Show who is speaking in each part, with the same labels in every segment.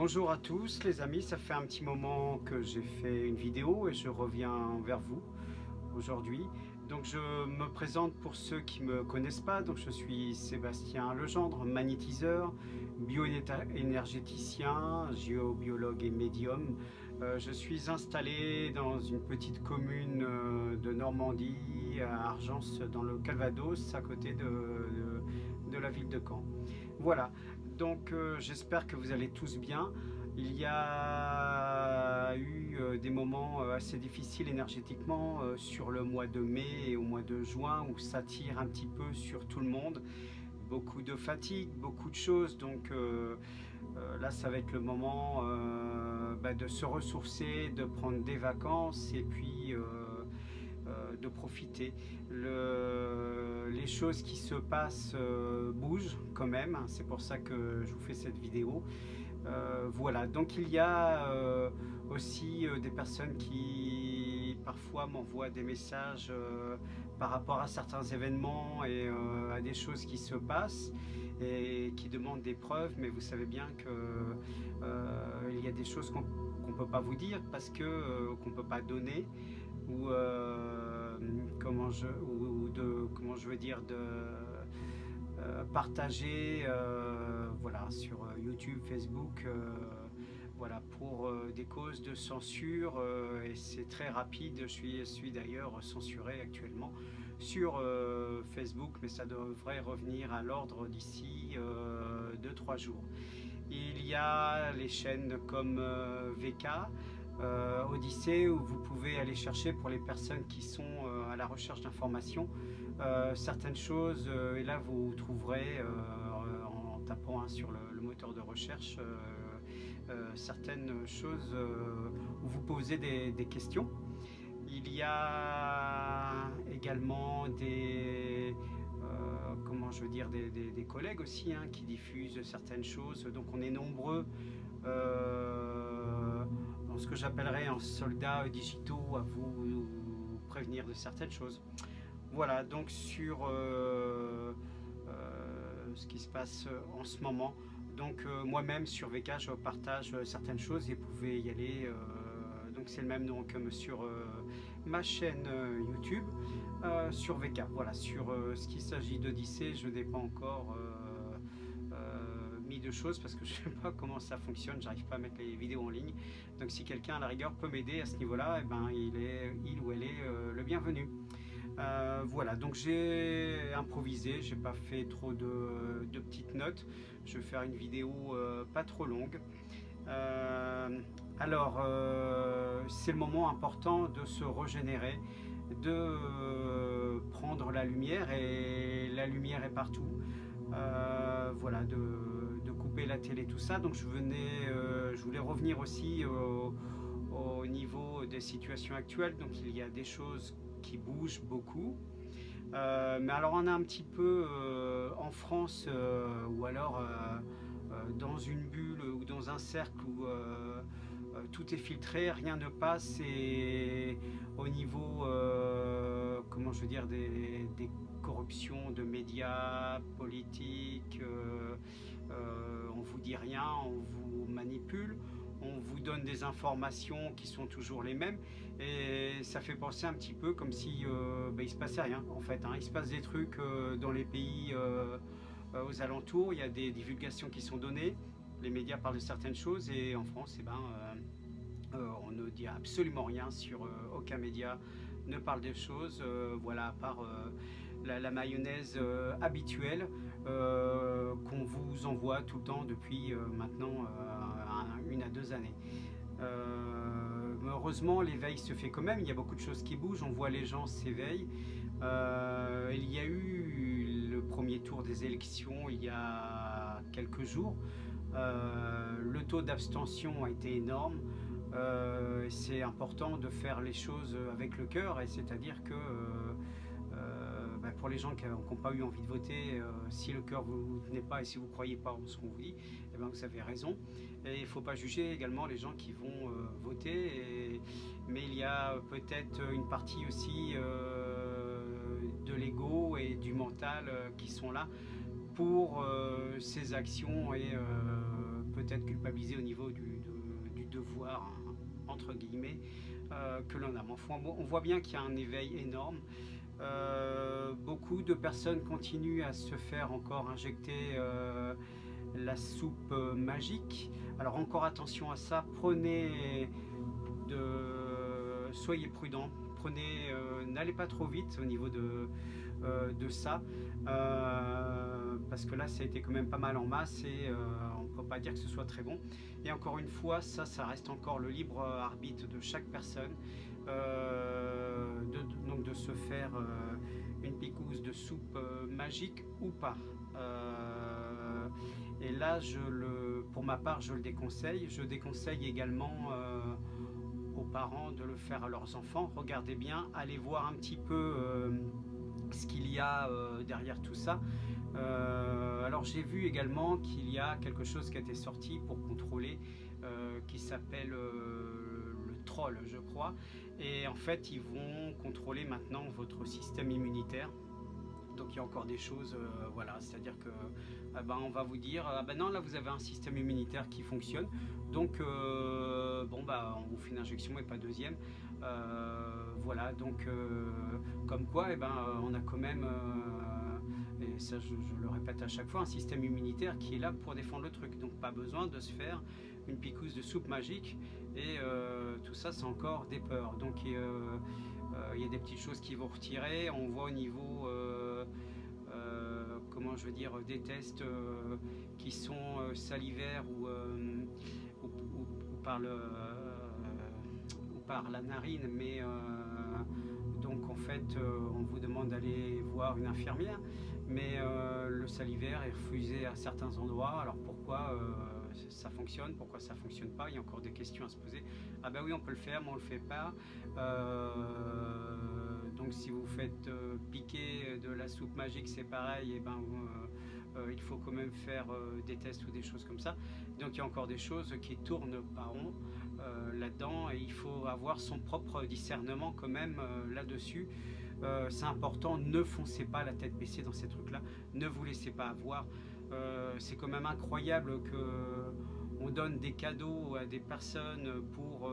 Speaker 1: Bonjour à tous les amis, ça fait un petit moment que j'ai fait une vidéo et je reviens vers vous aujourd'hui. Donc je me présente pour ceux qui ne me connaissent pas. Donc je suis Sébastien Legendre, magnétiseur, bioénergéticien, géobiologue et médium. Je suis installé dans une petite commune de Normandie, à Argence dans le Calvados, à côté de la ville de Caen. Voilà, donc j'espère que vous allez tous bien. Il y a eu des moments assez difficiles énergétiquement sur le mois de mai et au mois de juin où ça tire un petit peu sur tout le monde. Beaucoup de fatigue, beaucoup de choses, donc là ça va être le moment de se ressourcer, de prendre des vacances et puis de profiter. Les choses qui se passent bougent quand même, hein, c'est pour ça que je vous fais cette vidéo. Voilà, donc il y a aussi des personnes qui parfois m'envoient des messages par rapport à certains événements et à des choses qui se passent et qui demandent des preuves, mais vous savez bien que il y a des choses qu'on ne peut pas vous dire parce que qu'on ne peut pas donner ou comment je veux dire de partager voilà, sur YouTube, Facebook, voilà, pour des causes de censure et c'est très rapide. Je suis d'ailleurs censuré actuellement sur Facebook, mais ça devrait revenir à l'ordre d'ici 2-3 jours. Il y a les chaînes comme VK, Odyssée, où vous pouvez aller chercher pour les personnes qui sont à la recherche d'informations certaines choses, et là vous trouverez en tapant sur le moteur de recherche certaines choses où vous posez des questions. Il y a également comment je veux dire, des collègues aussi hein, qui diffusent certaines choses. Donc on est nombreux dans ce que j'appellerais en soldats digitaux à vous prévenir de certaines choses. Voilà, donc sur ce qui se passe en ce moment. Donc moi-même sur VK, je partage certaines choses et vous pouvez y aller. Donc c'est le même nom que sur ma chaîne YouTube, sur VK. Voilà, sur ce qu'il s'agit d'Odyssée, je n'ai pas encore mis de choses parce que je ne sais pas comment ça fonctionne, j'arrive pas à mettre les vidéos en ligne. Donc si quelqu'un à la rigueur peut m'aider à ce niveau-là, eh ben, il ou elle est le bienvenu. Voilà, donc j'ai improvisé, j'ai pas fait trop de petites notes. Je vais faire une vidéo pas trop longue. C'est le moment important de se régénérer, de prendre la lumière, et la lumière est partout. Voilà, de couper la télé, tout ça. Donc je voulais revenir aussi au niveau des situations actuelles. Donc il y a des choses qui bougent beaucoup. Mais alors on a un petit peu en France ou alors dans une bulle ou dans un cercle où tout est filtré, rien ne passe, et au niveau comment je veux dire des corruptions de médias, politiques, on vous dit rien, on vous manipule, on vous donne des informations qui sont toujours les mêmes, et ça fait penser un petit peu comme si il se passait rien en fait, hein. Il se passe des trucs dans les pays aux alentours, il y a des divulgations qui sont données, les médias parlent de certaines choses, et en France on ne dit absolument rien sur aucun média ne parle des choses, voilà, à part la mayonnaise habituelle qu'on vous envoie tout le temps depuis maintenant 1 à 2 années. Heureusement, l'éveil se fait quand même, il y a beaucoup de choses qui bougent, on voit les gens s'éveillent. Il y a eu le premier tour des élections il y a quelques jours. Le taux d'abstention a été énorme. C'est important de faire les choses avec le cœur, et c'est-à-dire que pour les gens qui n'ont pas eu envie de voter, si le cœur ne vous tenait pas et si vous ne croyez pas en ce qu'on vous dit, eh ben, vous avez raison. Et il ne faut pas juger également les gens qui vont voter, mais il y a peut-être une partie aussi de l'ego et du mental qui sont là pour ces actions, et peut-être culpabiliser au niveau du devoir, hein, entre guillemets, que l'on a. Mais enfin, on voit bien qu'il y a un éveil énorme. Beaucoup de personnes continuent à se faire encore injecter la soupe magique. Alors encore attention à ça, soyez prudents, n'allez pas trop vite au niveau de ça, parce que là ça a été quand même pas mal en masse et on ne peut pas dire que ce soit très bon. Et encore une fois, ça reste encore le libre arbitre de chaque personne, donc de se faire une picouse de soupe magique ou pas. Et là, pour ma part, je le déconseille. Je déconseille également aux parents de le faire à leurs enfants. Regardez bien, allez voir un petit peu ce qu'il y a derrière tout ça. Alors j'ai vu également qu'il y a quelque chose qui a été sorti pour contrôler, qui s'appelle le troll, je crois. Et en fait, ils vont contrôler maintenant votre système immunitaire. Donc il y a encore des choses, voilà, c'est-à-dire que on va vous dire, non, là vous avez un système immunitaire qui fonctionne, donc on vous fait une injection et pas deuxième. Voilà, donc comme quoi, on a quand même, et ça je le répète à chaque fois, un système immunitaire qui est là pour défendre le truc, donc pas besoin de se faire une picouse de soupe magique, et tout ça c'est encore des peurs. Donc il y a des petites choses qui vont retirer. On voit au niveau comment je veux dire, des tests qui sont salivaires ou par la narine, mais donc en fait on vous demande d'aller voir une infirmière, mais le salivaire est refusé à certains endroits. Alors pourquoi ça fonctionne, pourquoi ça fonctionne pas? Il y a encore des questions à se poser. Ah ben oui, on peut le faire, mais on le fait pas. Donc si vous faites piquer de la soupe magique, c'est pareil, et il faut quand même faire des tests ou des choses comme ça. Donc il y a encore des choses qui tournent pas rond là-dedans, et il faut avoir son propre discernement quand même là-dessus. C'est important, ne foncez pas la tête baissée dans ces trucs-là, ne vous laissez pas avoir. C'est quand même incroyable que on donne des cadeaux à des personnes pour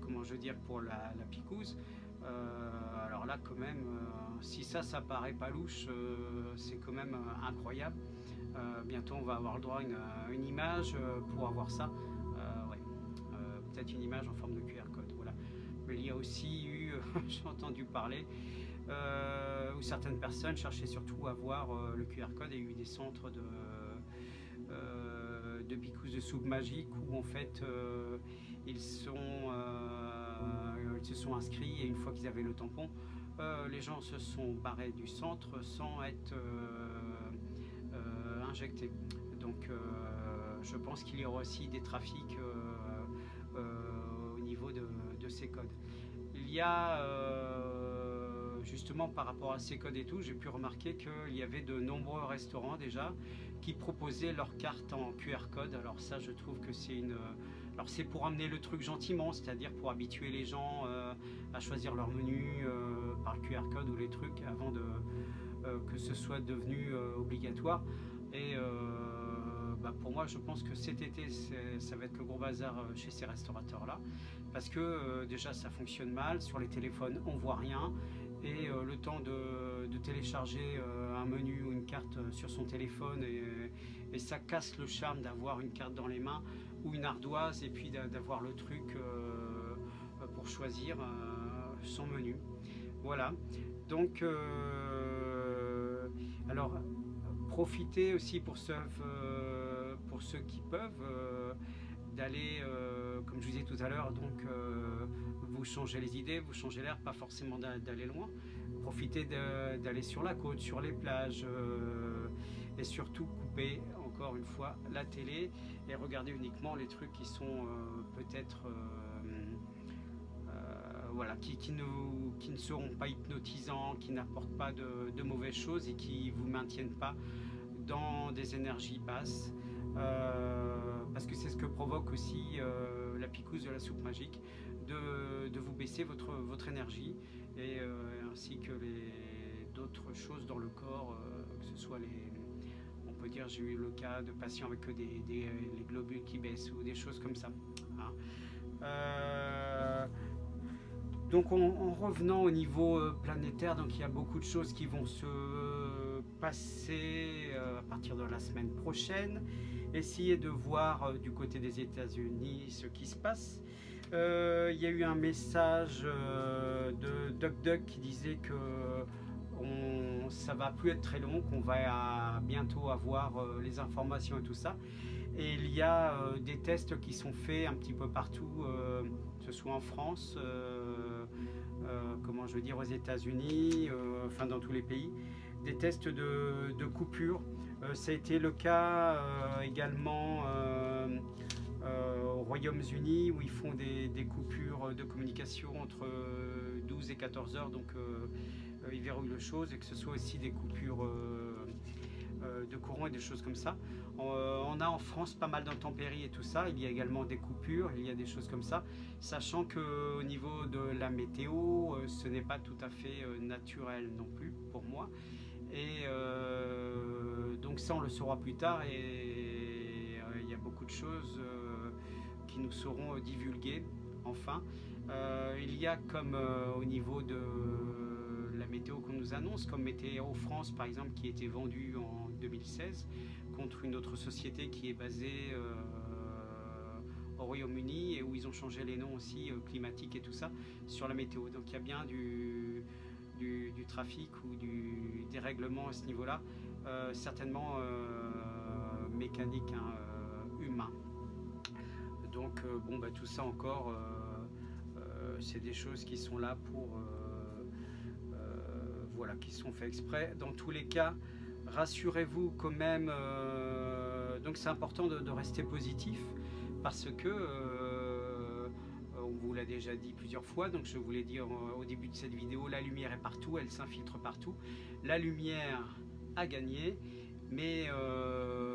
Speaker 1: comment je veux dire, pour la picouse. Alors là quand même, si ça paraît pas louche, c'est quand même incroyable. Bientôt on va avoir le droit à une image pour avoir ça. Ouais. Peut-être une image en forme de QR code, voilà. Mais il y a aussi eu, j'ai entendu parler, où certaines personnes cherchaient surtout à voir le QR code, et il y a eu des centres de picouse de soupe magique où en fait ils se sont inscrits, et une fois qu'ils avaient le tampon, les gens se sont barrés du centre sans être injectés. Donc je pense qu'il y aura aussi des trafics au niveau de ces codes. Il y a justement par rapport à ces codes et tout, j'ai pu remarquer qu'il y avait de nombreux restaurants déjà qui proposaient leurs cartes en QR code. Alors ça, je trouve que alors c'est pour amener le truc gentiment, c'est-à-dire pour habituer les gens à choisir leur menu par le QR code ou les trucs avant que ce soit devenu obligatoire. Et pour moi, je pense que cet été, ça va être le gros bazar chez ces restaurateurs-là, parce que déjà ça fonctionne mal, sur les téléphones on voit rien, et le temps de télécharger un menu ou une carte sur son téléphone, et ça casse le charme d'avoir une carte dans les mains ou une ardoise, et puis d'avoir le truc pour choisir son menu. Voilà, donc alors profitez aussi pour ceux qui peuvent d'aller, comme je vous disais tout à l'heure, donc vous changez les idées, vous changez l'air, pas forcément d'aller loin. Profitez d'aller sur la côte, sur les plages, et surtout coupez encore une fois la télé et regardez uniquement les trucs qui sont peut-être voilà, qui ne seront pas hypnotisants, qui n'apportent pas de mauvaises choses et qui vous maintiennent pas dans des énergies basses, parce que c'est ce que provoque aussi la picouse de la soupe magique, de vous baisser votre énergie, et ainsi que d'autres choses dans le corps, que ce soit on peut dire j'ai eu le cas de patients avec les globules qui baissent ou des choses comme ça. Hein. Donc en revenant au niveau planétaire, donc il y a beaucoup de choses qui vont se passer à partir de la semaine prochaine. Essayez de voir du côté des États-Unis ce qui se passe. Il y a eu un message de DuckDuck qui disait que ça va plus être très long, qu'on va bientôt avoir les informations et tout ça. Et il y a des tests qui sont faits un petit peu partout, que ce soit en France, comment je veux dire, aux États-Unis, enfin dans tous les pays, des tests de coupure. Ça a été le cas également au Royaume-Uni où ils font des coupures de communication entre 12 et 14 heures, donc ils verrouillent le chose, et que ce soit aussi des coupures de courant et des choses comme ça. On a en France pas mal d'intempéries et tout ça, il y a également des coupures, il y a des choses comme ça, sachant qu'au niveau de la météo, ce n'est pas tout à fait naturel non plus pour moi. Et donc ça on le saura plus tard, et il y a beaucoup de choses qui nous seront divulguées enfin. Il y a comme au niveau de la météo qu'on nous annonce, comme Météo France par exemple, qui a été vendue en 2016 contre une autre société qui est basée au Royaume-Uni, et où ils ont changé les noms aussi climatiques et tout ça sur la météo. Donc il y a bien du trafic ou du dérèglement à ce niveau-là, certainement mécanique, hein, humain. Donc bon, bah, tout ça encore, c'est des choses qui sont là pour voilà, qui sont faits exprès. Dans tous les cas, rassurez-vous quand même, donc c'est important de rester positif, parce que on vous l'a déjà dit plusieurs fois, donc je voulais dire au début de cette vidéo, la lumière est partout, elle s'infiltre partout, la lumière a gagné, mais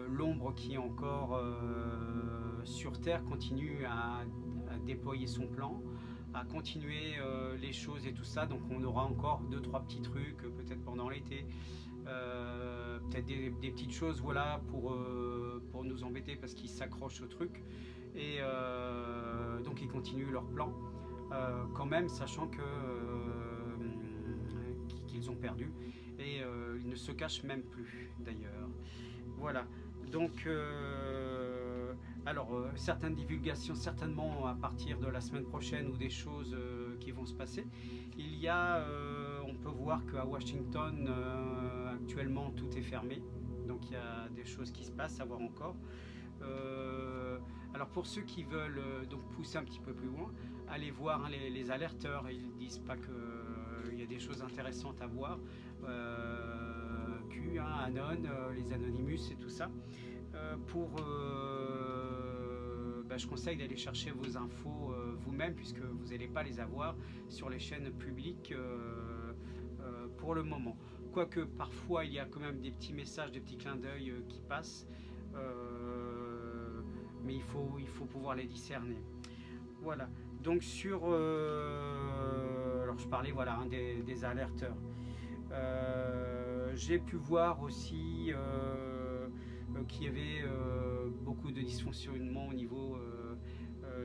Speaker 1: l'ombre qui est encore sur Terre continue à déployer son plan, à continuer les choses et tout ça. Donc on aura encore 2-3 petits trucs peut-être pendant l'été, peut-être des petites choses, voilà, pour nous embêter parce qu'ils s'accrochent au truc, et donc ils continuent leur plan quand même, sachant que qu'ils ont perdu, et ils ne se cachent même plus d'ailleurs. Voilà, donc alors certaines divulgations certainement à partir de la semaine prochaine, ou des choses qui vont se passer. Il y a, on peut voir qu'à Washington actuellement tout est fermé, donc il y a des choses qui se passent à voir encore. Alors pour ceux qui veulent donc pousser un petit peu plus loin, allez voir, hein, les alerteurs, ils disent pas qu'il y a des choses intéressantes à voir, Q, hein, Anon, les Anonymous et tout ça. Je conseille d'aller chercher vos infos vous-même, puisque vous n'allez pas les avoir sur les chaînes publiques pour le moment. Quoique parfois il y a quand même des petits messages, des petits clins d'œil qui passent, mais il faut pouvoir les discerner. Voilà, donc sur alors je parlais, voilà, hein, des alerteurs. J'ai pu voir aussi qu'il y avait beaucoup de dysfonctionnement au niveau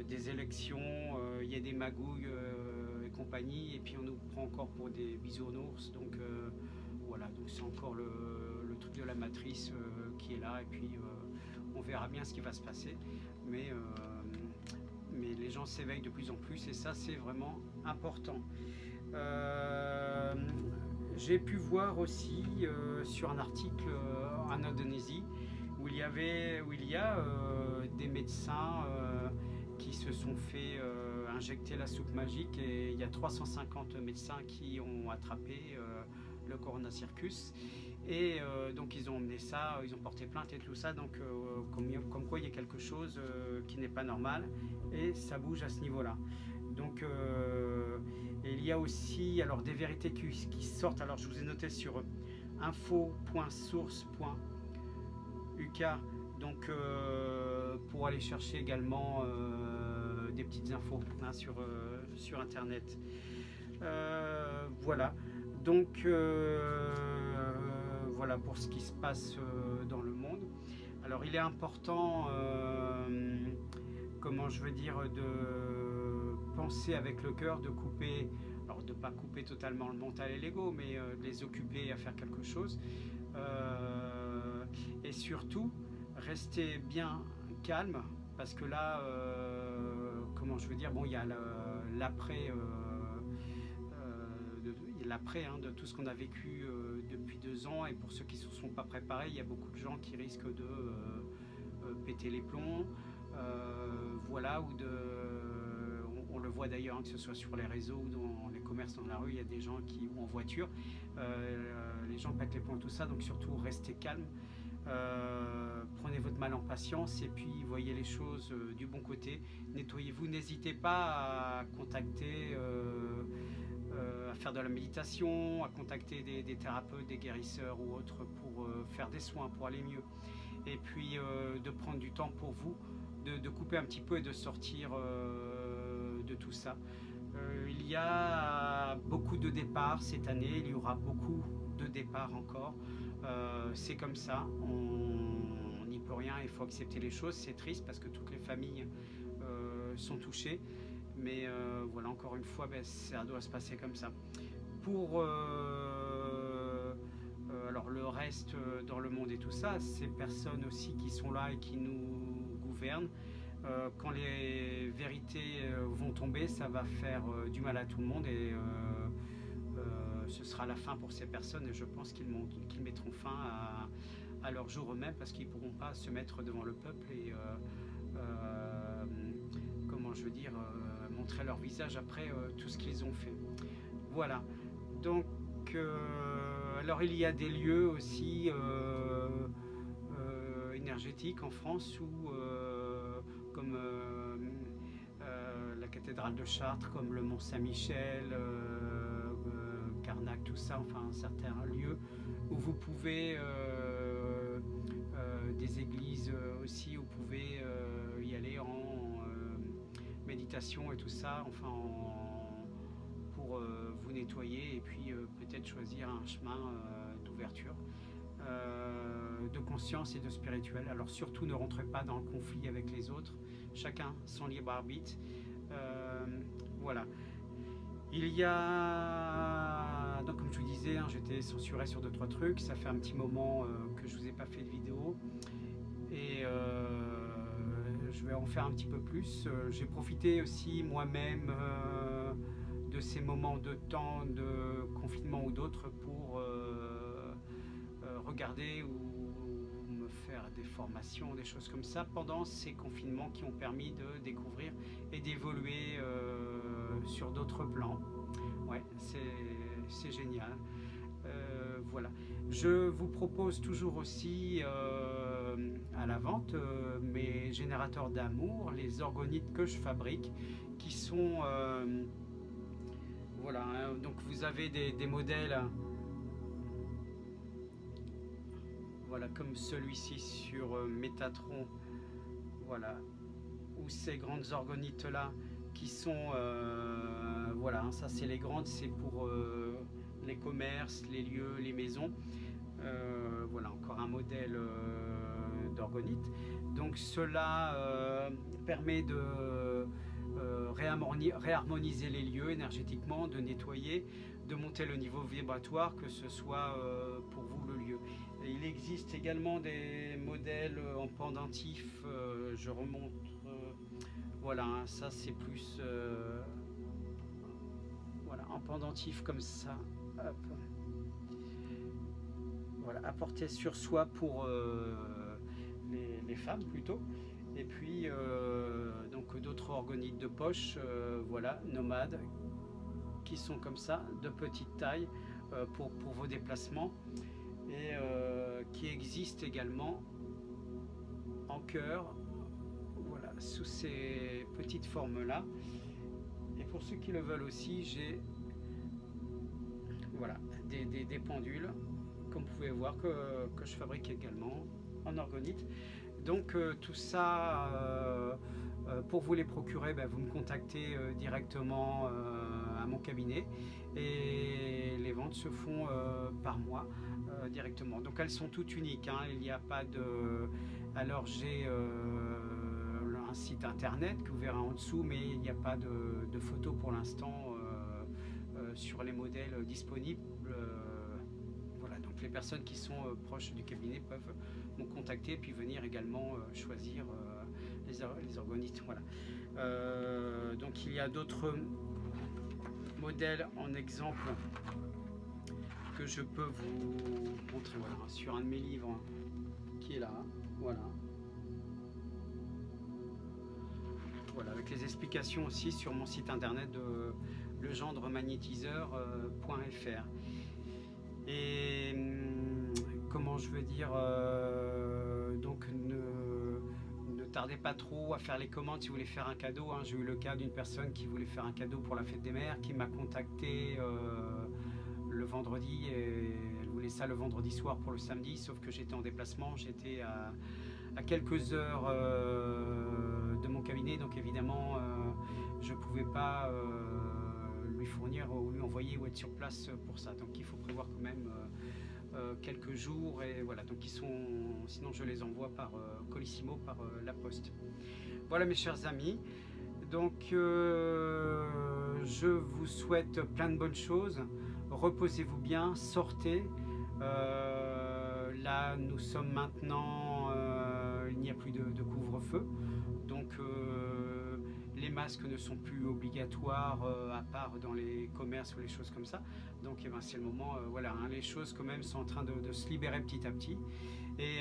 Speaker 1: des élections. Il y a des magouilles et compagnie, et puis on nous prend encore pour des bisounours, donc voilà, donc c'est encore le truc de la matrice qui est là, et puis on verra bien ce qui va se passer, mais les gens s'éveillent de plus en plus, et ça c'est vraiment important. J'ai pu voir aussi sur un article en Indonésie où il y a des médecins qui se sont fait injecter la soupe magique, et il y a 350 médecins qui ont attrapé le Corona Circus, et donc ils ont emmené ça, ils ont porté plainte et tout ça, donc comme quoi il y a quelque chose qui n'est pas normal, et ça bouge à ce niveau-là. Donc et il y a aussi alors des vérités qui sortent. Alors je vous ai noté sur info.source.uk, donc pour aller chercher également des petites infos, hein, sur internet. Voilà, donc voilà pour ce qui se passe dans le monde. Alors il est important, comment je veux dire, de penser avec le cœur, de couper, alors de ne pas couper totalement le mental et l'ego, mais de les occuper à faire quelque chose. Et surtout, rester bien calme, parce que là, comment je veux dire, bon, il y a l'après, l'après de tout ce qu'on a vécu depuis 2 ans, et pour ceux qui ne se sont pas préparés, il y a beaucoup de gens qui risquent de péter les plombs, voilà, ou on le voit d'ailleurs, que ce soit sur les réseaux ou dans les commerces, dans la rue, il y a des gens qui, ou en voiture, les gens pètent les plombs, tout ça, donc surtout restez calme. Prenez votre mal en patience et puis voyez les choses du bon côté. Nettoyez-vous, n'hésitez pas à contacter, à faire de la méditation, à contacter des thérapeutes, des guérisseurs ou autres pour faire des soins, pour aller mieux. Et puis de prendre du temps pour vous, de couper un petit peu et de sortir de tout ça. Il y a beaucoup de départs cette année, il y aura beaucoup de départs encore. C'est comme ça, on n'y peut rien, il faut accepter les choses. C'est triste parce que toutes les familles sont touchées, mais voilà, encore une fois, ça doit se passer comme ça. Pour alors le reste dans le monde et tout ça, ces personnes aussi qui sont là et qui nous gouvernent, quand les vérités vont tomber, ça va faire du mal à tout le monde, et ce sera la fin pour ces personnes, et je pense qu'ils mettront fin à leur jour eux-mêmes, parce qu'ils ne pourront pas se mettre devant le peuple et comment je veux dire, montrer leur visage après tout ce qu'ils ont fait. Voilà, donc alors il y a des lieux aussi énergétiques en France où comme la cathédrale de Chartres, comme le Mont Saint-Michel, Carnac, tout ça, enfin certains lieux où vous pouvez, des églises aussi, où vous pouvez y aller en méditation et tout ça, enfin pour vous nettoyer, et puis peut-être choisir un chemin d'ouverture, de conscience et de spirituel. Alors surtout ne rentrez pas dans le conflit avec les autres, chacun son libre arbitre. Voilà. Il y a, donc comme je vous disais, j'étais censuré sur 2-3 trucs, ça fait un petit moment que je vous ai pas fait de vidéo, et je vais en faire un petit peu plus. J'ai profité aussi moi-même de ces moments de temps de confinement ou d'autres pour regarder ou me faire des formations, des choses comme ça pendant ces confinements, qui ont permis de découvrir et d'évoluer sur d'autres plans. Ouais, c'est génial. Voilà. Je vous propose toujours aussi à la vente mes générateurs d'amour, les orgonites que je fabrique, qui sont voilà, donc vous avez des modèles, voilà, comme celui-ci sur Métatron, voilà, ou ces grandes orgonites là qui sont voilà, ça c'est les grandes, c'est pour les commerces, les lieux, les maisons. Voilà, encore un modèle d'orgonite. Donc cela permet de réharmoniser les lieux énergétiquement, de nettoyer, de monter le niveau vibratoire, que ce soit pour vous le lieu. Et il existe également des modèles en pendentif, je remonte, voilà, ça c'est plus voilà, en pendentif comme ça, hop. Voilà, à porter sur soi pour les femmes plutôt. Et puis donc d'autres orgonites de poche, voilà, nomades, qui sont comme ça, de petite taille, pour vos déplacements, et qui existent également en cœur, voilà, sous ces petites formes là. Et pour ceux qui le veulent aussi, j'ai voilà, des pendules, comme vous pouvez voir, que je fabrique également en orgonite. Donc tout ça Pour vous les procurer, vous me contactez directement à mon cabinet et les ventes se font par mois directement. Donc elles sont toutes uniques, hein. Il n'y a pas de... Alors j'ai un site internet que vous verrez en dessous, mais il n'y a pas de photos pour l'instant sur les modèles disponibles. Voilà, donc les personnes qui sont proches du cabinet peuvent me contacter et puis venir également choisir les organismes. Voilà. Donc il y a d'autres modèles en exemple que je peux vous montrer, voilà, sur un de mes livres qui est là, voilà. Voilà, avec les explications aussi sur mon site internet de legendremagnétiseur.fr. Et comment je veux dire, donc ne tardez pas trop à faire les commandes si vous voulez faire un cadeau, hein. J'ai eu le cas d'une personne qui voulait faire un cadeau pour la fête des mères, qui m'a contacté le vendredi, et elle voulait ça le vendredi soir pour le samedi, sauf que j'étais en déplacement, j'étais à quelques heures de mon cabinet, donc évidemment je ne pouvais pas lui fournir ou lui envoyer ou être sur place pour ça, donc il faut prévoir quand même quelques jours, et voilà, donc sinon je les envoie par Colissimo, par la poste. Voilà mes chers amis, donc je vous souhaite plein de bonnes choses, reposez-vous bien, sortez. Là nous sommes maintenant, il n'y a plus de couvre-feu, donc les masques ne sont plus obligatoires à part dans les commerces ou les choses comme ça, donc c'est le moment, voilà, hein, les choses quand même sont en train de se libérer petit à petit, et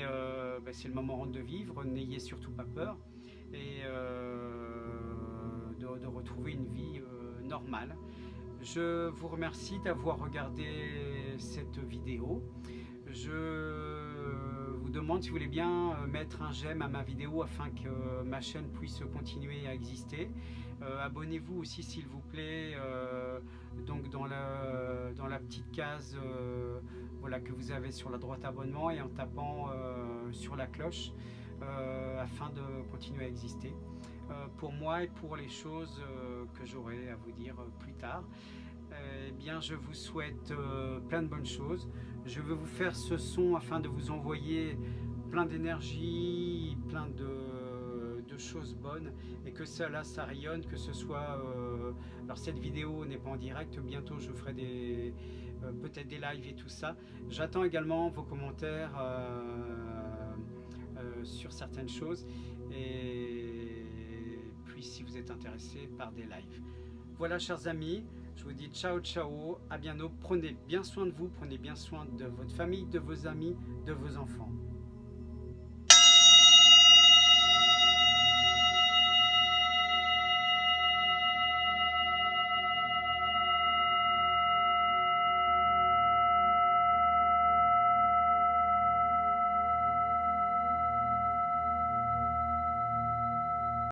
Speaker 1: c'est le moment de vivre, n'ayez surtout pas peur, et de retrouver une vie normale. Je vous remercie d'avoir regardé cette vidéo. Je vous demande si vous voulez bien mettre un j'aime à ma vidéo afin que ma chaîne puisse continuer à exister. Abonnez-vous aussi s'il vous plaît, donc dans la petite case voilà, que vous avez sur la droite abonnement, et en tapant sur la cloche afin de continuer à exister. Pour moi et pour les choses que j'aurai à vous dire plus tard. Eh bien, je vous souhaite plein de bonnes choses. Je veux vous faire ce son afin de vous envoyer plein d'énergie, plein de choses bonnes, et que cela, ça rayonne, que ce soit... alors cette vidéo n'est pas en direct, bientôt je ferai peut-être des lives et tout ça. J'attends également vos commentaires sur certaines choses, et puis si vous êtes intéressé par des lives. Voilà chers amis, je vous dis ciao ciao, à bientôt, prenez bien soin de vous, prenez bien soin de votre famille, de vos amis, de vos enfants.